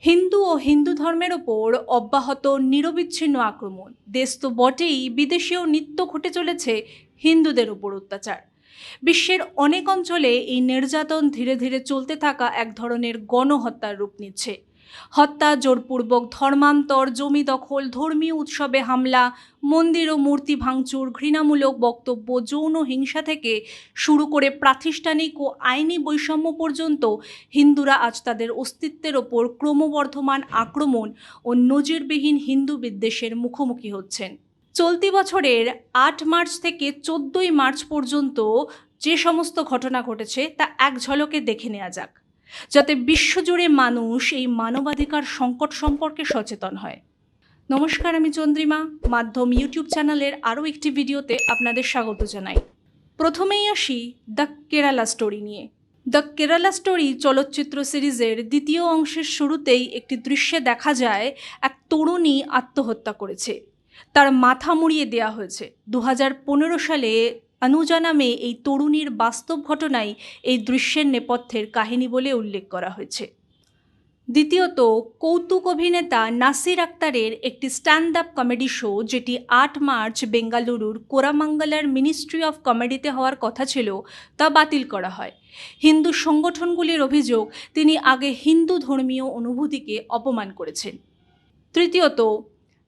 হিন্দু ও হিন্দু ধর্মের ওপর অব্যাহত নিরবিচ্ছিন্ন আক্রমণ। দেশ তো বটেই, বিদেশেও নিত্য ঘটে চলেছে হিন্দুদের ওপর অত্যাচার। বিশ্বের অনেক অঞ্চলে এই নির্যাতন ধীরে ধীরে চলতে থাকা এক ধরনের গণহত্যার রূপ নিচ্ছে। হত্যা, জোরপূর্বক ধর্মান্তর, জমি দখল, ধর্মীয় উৎসবে হামলা, মন্দির ও মূর্তি ভাঙচুর, ঘৃণামূলক বক্তব্য, যৌন হিংসা থেকে শুরু করে প্রাতিষ্ঠানিক ও আইনি বৈষম্য পর্যন্ত হিন্দুরা আজ তাদের অস্তিত্বের ওপর ক্রমবর্ধমান আক্রমণ ও নজিরবিহীন হিন্দু বিদ্বেষের মুখোমুখি হচ্ছেন। চলতি বছরের ৮ মার্চ থেকে ১৪ই মার্চ পর্যন্ত যে সমস্ত ঘটনা ঘটেছে তা এক ঝলকে দেখে নেওয়া যাক, যাতে বিশ্বজুড়ে মানুষ এই মানবাধিকার সংকট সম্পর্কে সচেতন হয়। নমস্কার, আমি চন্দ্রিমা। মাধ্যম ইউটিউব চ্যানেলের আরও একটি ভিডিওতে আপনাদের স্বাগত জানাই। প্রথমেই আসি দ্য কেরালা স্টোরি নিয়ে। দ্য কেরালা স্টোরি চলচ্চিত্র সিরিজের দ্বিতীয় অংশের শুরুতেই একটি দৃশ্যে দেখা যায় এক তরুণী আত্মহত্যা করেছে। তার মাথা মুড়িয়ে দেওয়া হয়েছে। 2015 সালে অনুজা নামে এই তরুণীর বাস্তব ঘটনাই এই দৃশ্যের নেপথ্যের কাহিনী বলে উল্লেখ করা হয়েছে। দ্বিতীয়ত, কৌতুক অভিনেতা নাসির আক্তারের একটি স্ট্যান্ড আপ কমেডি শো, যেটি ৮ মার্চ বেঙ্গালুরুর কোরামাঙ্গলার মিনিস্ট্রি অফ কমেডিতে হওয়ার কথা ছিল, তা বাতিল করা হয়। হিন্দু সংগঠনগুলির অভিযোগ, তিনি আগে হিন্দু ধর্মীয় অনুভূতিকে অপমান করেছেন। তৃতীয়ত,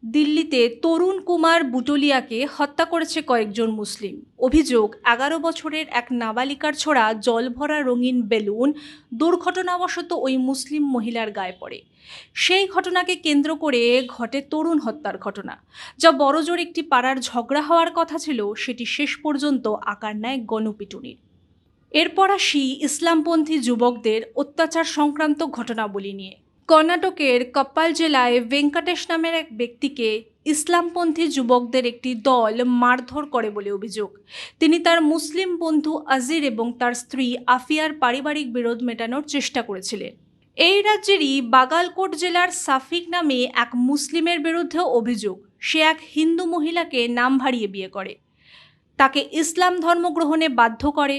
দিল্লিতে তরুণ কুমার বুটলিয়াকে হত্যা করেছে কয়েকজন মুসলিম। অভিযোগ, 11 বছরের এক নাবালিকার ছোড়া জলভরা রঙিন বেলুন দুর্ঘটনাবশত ওই মুসলিম মহিলার গায়ে পড়ে। সেই ঘটনাকে কেন্দ্র করে ঘটে তরুণ হত্যার ঘটনা, যা বড়জোর একটি পাড়ার ঝগড়া হওয়ার কথা ছিল, সেটি শেষ পর্যন্ত আকার নেয় গণপিটুনির। এরপর আসি ইসলামপন্থী যুবকদের অত্যাচার সংক্রান্ত ঘটনাবলী নিয়ে। কর্ণাটকের কপ্পাল জেলায় ভেঙ্কটেশ নামের এক ব্যক্তিকে ইসলামপন্থী যুবকদের একটি দল মারধর করে বলে অভিযোগ। তিনি তার মুসলিম বন্ধু আজির এবং তার স্ত্রী আফিয়ার পারিবারিক বিরোধ মেটানোর চেষ্টা করেছিলেন। এই রাজ্যেরই বাগালকোট জেলার সাফিক নামে এক মুসলিমের বিরুদ্ধে অভিযোগ, সে এক হিন্দু মহিলাকে নাম ভাড়িয়ে বিয়ে করে, তাকে ইসলাম ধর্ম গ্রহণে বাধ্য করে,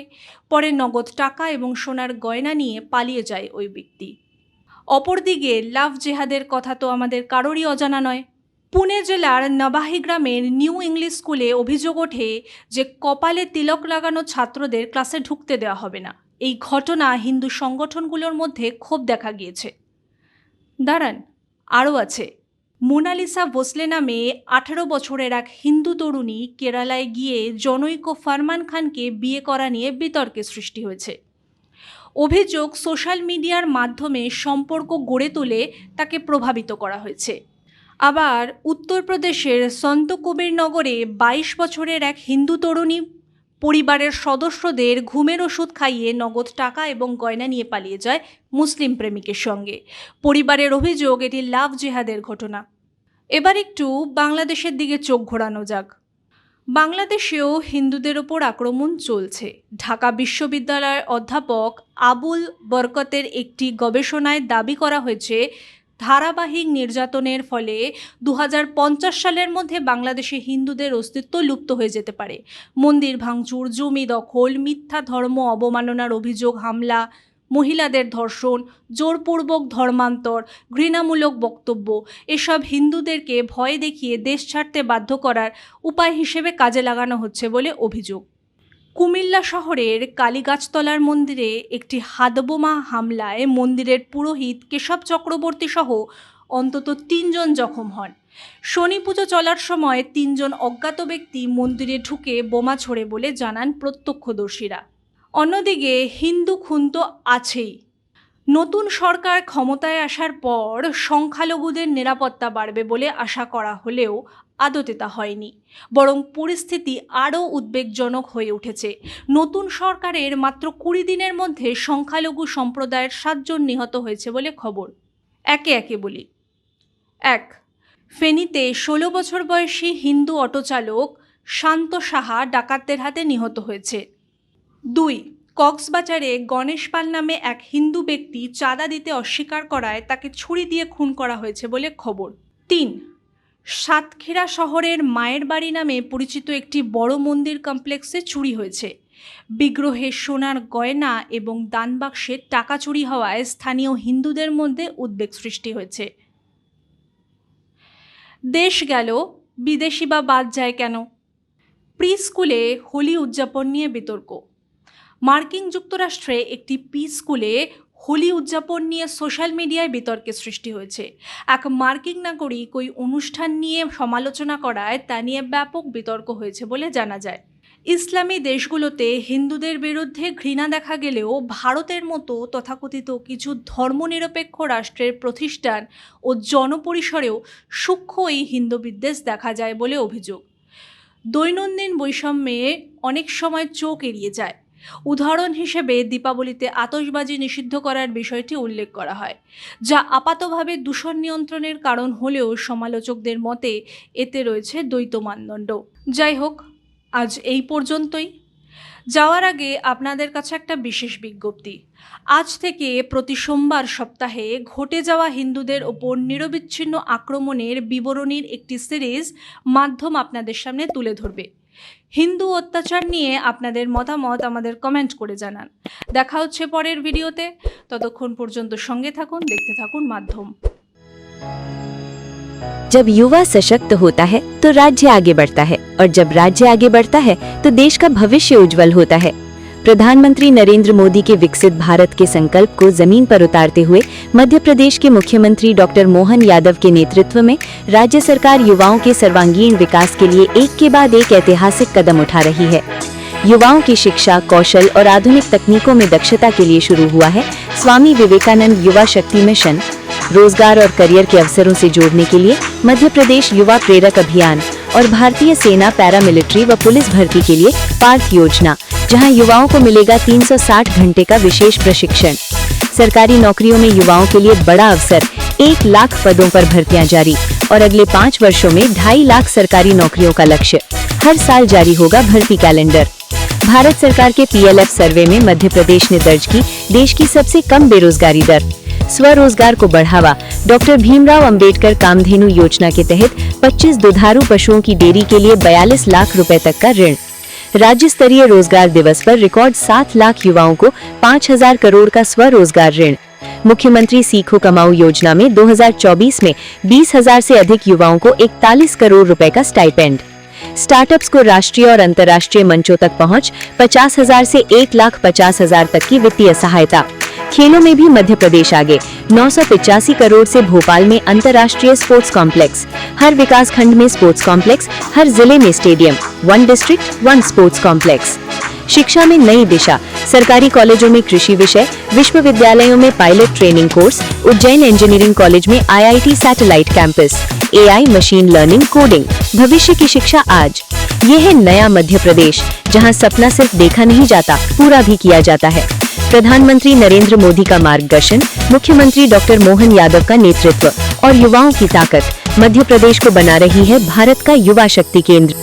পরে নগদ টাকা এবং সোনার গয়না নিয়ে পালিয়ে যায় ওই ব্যক্তি। অপরদিকে লাভ জেহাদের কথা তো আমাদের কারোরই অজানা নয়। পুনে জেলার নবাহি গ্রামের নিউ ইংলিশ স্কুলে অভিযোগ ওঠে যে কপালে তিলক লাগানো ছাত্রদের ক্লাসে ঢুকতে দেওয়া হবে না। এই ঘটনা হিন্দু সংগঠনগুলোর মধ্যে ক্ষোভ দেখা গিয়েছে। দাঁড়ান, আরও আছে। মোনালিসা ভোসলে নামে 18 বছরের এক হিন্দু তরুণী কেরালায় গিয়ে জনৈক ফরমান খানকে বিয়ে করা নিয়ে বিতর্কের সৃষ্টি হয়েছে। অভিযোগ, সোশ্যাল মিডিয়ার মাধ্যমে সম্পর্ক গড়ে তুলে তাকে প্রভাবিত করা হয়েছে। আবার উত্তরপ্রদেশের সন্ত কবির নগরে 22 বছরের এক হিন্দু তরুণী পরিবারের সদস্যদের ঘুমের ওষুধ খাইয়ে নগদ টাকা এবং গয়না নিয়ে পালিয়ে যায় মুসলিম প্রেমিকের সঙ্গে। পরিবারের অভিযোগ, এটি লাভ জেহাদের ঘটনা। এবার একটু বাংলাদেশের দিকে চোখ ঘোরানো যাক। বাংলাদেশেও হিন্দুদের ওপর আক্রমণ চলছে। ঢাকা বিশ্ববিদ্যালয়ের অধ্যাপক আবুল বরকতের একটি গবেষণায় দাবি করা হয়েছে, ধারাবাহিক নির্যাতনের ফলে 2050 সালের মধ্যে বাংলাদেশে হিন্দুদের অস্তিত্ব লুপ্ত হয়ে যেতে পারে। মন্দির ভাঙচুর, জমি দখল, মিথ্যা ধর্ম অবমাননার অভিযোগ, হামলা, মহিলাদের ধর্ষণ, জোরপূর্বক ধর্মান্তর, ঘৃণামূলক বক্তব্য, এসব হিন্দুদেরকে ভয় দেখিয়ে দেশ ছাড়তে বাধ্য করার উপায় হিসেবে কাজে লাগানো হচ্ছে বলে অভিযোগ। কুমিল্লা শহরের কালীগাছতলার মন্দিরে একটি হাতবোমা হামলায় মন্দিরের পুরোহিত কেশব চক্রবর্তী সহ অন্তত 3 জন জখম হন। শনি পুজো চলার সময় 3 জন অজ্ঞাত ব্যক্তি মন্দিরে ঢুকে বোমা ছোড়ে বলে জানান প্রত্যক্ষদর্শীরা। অন্যদিকে হিন্দু খুন তো আছেই। নতুন সরকার ক্ষমতায় আসার পর সংখ্যালঘুদের নিরাপত্তা বাড়বে বলে আশা করা হলেও আদতে তা হয়নি, বরং পরিস্থিতি আরও উদ্বেগজনক হয়ে উঠেছে। নতুন সরকারের মাত্র 20 দিনের মধ্যে সংখ্যালঘু সম্প্রদায়ের 7 জন নিহত হয়েছে বলে খবর। একে একে বলি। 1. ফেনীতে 16 বছর বয়সী হিন্দু অটোচালক শান্ত সাহা ডাকাতদের হাতে নিহত হয়েছে। 2. কক্সবাজারে গণেশ পাল নামে এক হিন্দু ব্যক্তি চাঁদা দিতে অস্বীকার করায় তাকে ছুরি দিয়ে খুন করা হয়েছে বলে খবর। 3. সাতক্ষীরা শহরের মায়ের বাড়ি নামে পরিচিত একটি বড় মন্দির কমপ্লেক্সে চুরি হয়েছে। বিগ্রহে সোনার গয়না এবং দানবাক্সে টাকা চুরি হওয়ায় স্থানীয় হিন্দুদের মধ্যে উদ্বেগ সৃষ্টি হয়েছে। দেশ গেল, বিদেশি বা বাদ যায় কেন? প্রি স্কুলে হোলি উদযাপন নিয়ে বিতর্ক। মার্কিন যুক্তরাষ্ট্রে একটি প্রি স্কুলে হোলি উদযাপন নিয়ে সোশ্যাল মিডিয়ায় বিতর্কের সৃষ্টি হয়েছে। এক মার্কিন নাগরিক ওই অনুষ্ঠান নিয়ে সমালোচনা করায় তা নিয়ে ব্যাপক বিতর্ক হয়েছে বলে জানা যায়। ইসলামী দেশগুলোতে হিন্দুদের বিরুদ্ধে ঘৃণা দেখা গেলেও ভারতের মতো তথাকথিত কিছু ধর্মনিরপেক্ষ রাষ্ট্রের প্রতিষ্ঠান ও জনপরিসরেও সূক্ষ্ম এই হিন্দু বিদ্বেষ দেখা যায় বলে অভিযোগ। দৈনন্দিন বৈষম্যে অনেক সময় চোখ এড়িয়ে যায়। উদাহরণ হিসেবে দীপাবলিতে আতশবাজি নিষিদ্ধ করার বিষয়টি উল্লেখ করা হয়, যা আপাতভাবে দূষণ নিয়ন্ত্রণের কারণ হলেও সমালোচকদের মতে এতে রয়েছে দ্বৈত মানদণ্ড। যাই হোক, আজ এই পর্যন্তই। যাওয়ার আগে আপনাদের কাছে একটা বিশেষ বিজ্ঞপ্তি। আজ থেকে প্রতি সোমবার সপ্তাহে ঘটে যাওয়া হিন্দুদের ওপর নিরবিচ্ছিন্ন আক্রমণের বিবরণীর একটি সিরিজ মাধ্যম আপনাদের সামনে তুলে ধরবে। হিন্দু অত্যাচার নিয়ে আপনাদের মতামত আমাদের কমেন্ট করে জানান। দেখা হচ্ছে পরের ভিডিওতে। ততক্ষণ পর্যন্ত সঙ্গে থাকুন, দেখতে থাকুন মাধ্যম। जब युवा सशक्त होता है तो राज्य आगे बढ़ता है, और जब राज्य आगे बढ़ता है तो देश का भविष्य उज्जवल होता है। प्रधानमंत्री नरेंद्र मोदी के विकसित भारत के संकल्प को जमीन पर उतारते हुए मध्य प्रदेश के मुख्यमंत्री डॉक्टर मोहन यादव के नेतृत्व में राज्य सरकार युवाओं के सर्वांगीण विकास के लिए एक के बाद एक ऐतिहासिक कदम उठा रही है। युवाओं की शिक्षा, कौशल और आधुनिक तकनीकों में दक्षता के लिए शुरू हुआ है स्वामी विवेकानंद युवा शक्ति मिशन। रोजगार और करियर के अवसरों से जोड़ने के लिए मध्य प्रदेश युवा प्रेरक अभियान और भारतीय सेना पैरामिलिट्री व पुलिस भर्ती के लिए पार्थ योजना, जहां युवाओं को मिलेगा 360 घंटे का विशेष प्रशिक्षण। सरकारी नौकरियों में युवाओं के लिए बड़ा अवसर, 1 लाख पदों पर भर्तियां जारी, और अगले 5 वर्षों में 2.5 लाख सरकारी नौकरियों का लक्ष्य। हर साल जारी होगा भर्ती कैलेंडर। भारत सरकार के PLF सर्वे में मध्य प्रदेश ने दर्ज की देश की सबसे कम बेरोजगारी दर। स्वरोजगार को बढ़ावा, डॉक्टर भीमराव अंबेडकर कामधेनु योजना के तहत 25 दुधारू पशुओं की डेयरी के लिए 42 लाख रुपए तक का ऋण। राज्य स्तरीय रोजगार दिवस पर रिकॉर्ड 7 लाख युवाओं को 5,000 करोड़ का स्वरोजगार ऋण। मुख्यमंत्री सीखो कमाओ योजना में 2024 में 20,000 से अधिक युवाओं को 41 करोड़ रुपए का स्टाइपेंड। स्टार्टअप्स को राष्ट्रीय और अंतर्राष्ट्रीय मंचों तक पहुंच, 50,000 से 1,50,000 तक की वित्तीय सहायता। खेलों में भी मध्य प्रदेश आगे, 985 करोड़ से भोपाल में अंतर्राष्ट्रीय स्पोर्ट्स कॉम्प्लेक्स। हर विकास खंड में स्पोर्ट्स कॉम्प्लेक्स, हर जिले में स्टेडियम, 1 डिस्ट्रिक्ट 1 स्पोर्ट्स कॉम्प्लेक्स। शिक्षा में नई दिशा, सरकारी कॉलेजों में कृषि विषय, विश्वविद्यालयों में pilot training course, Ujjain engineering college में IIT satellite campus, AI, machine learning, coding. भविष्य की शिक्षा आज। ये है नया मध्य प्रदेश, जहां सपना सिर्फ देखा नहीं जाता, पूरा भी किया जाता है। प्रधानमंत्री नरेंद्र मोदी का मार्गदर्शन, मुख्यमंत्री डॉक्टर मोहन यादव का नेतृत्व और युवाओं की ताकत मध्य प्रदेश को बना रही है भारत का युवा शक्ति केंद्र।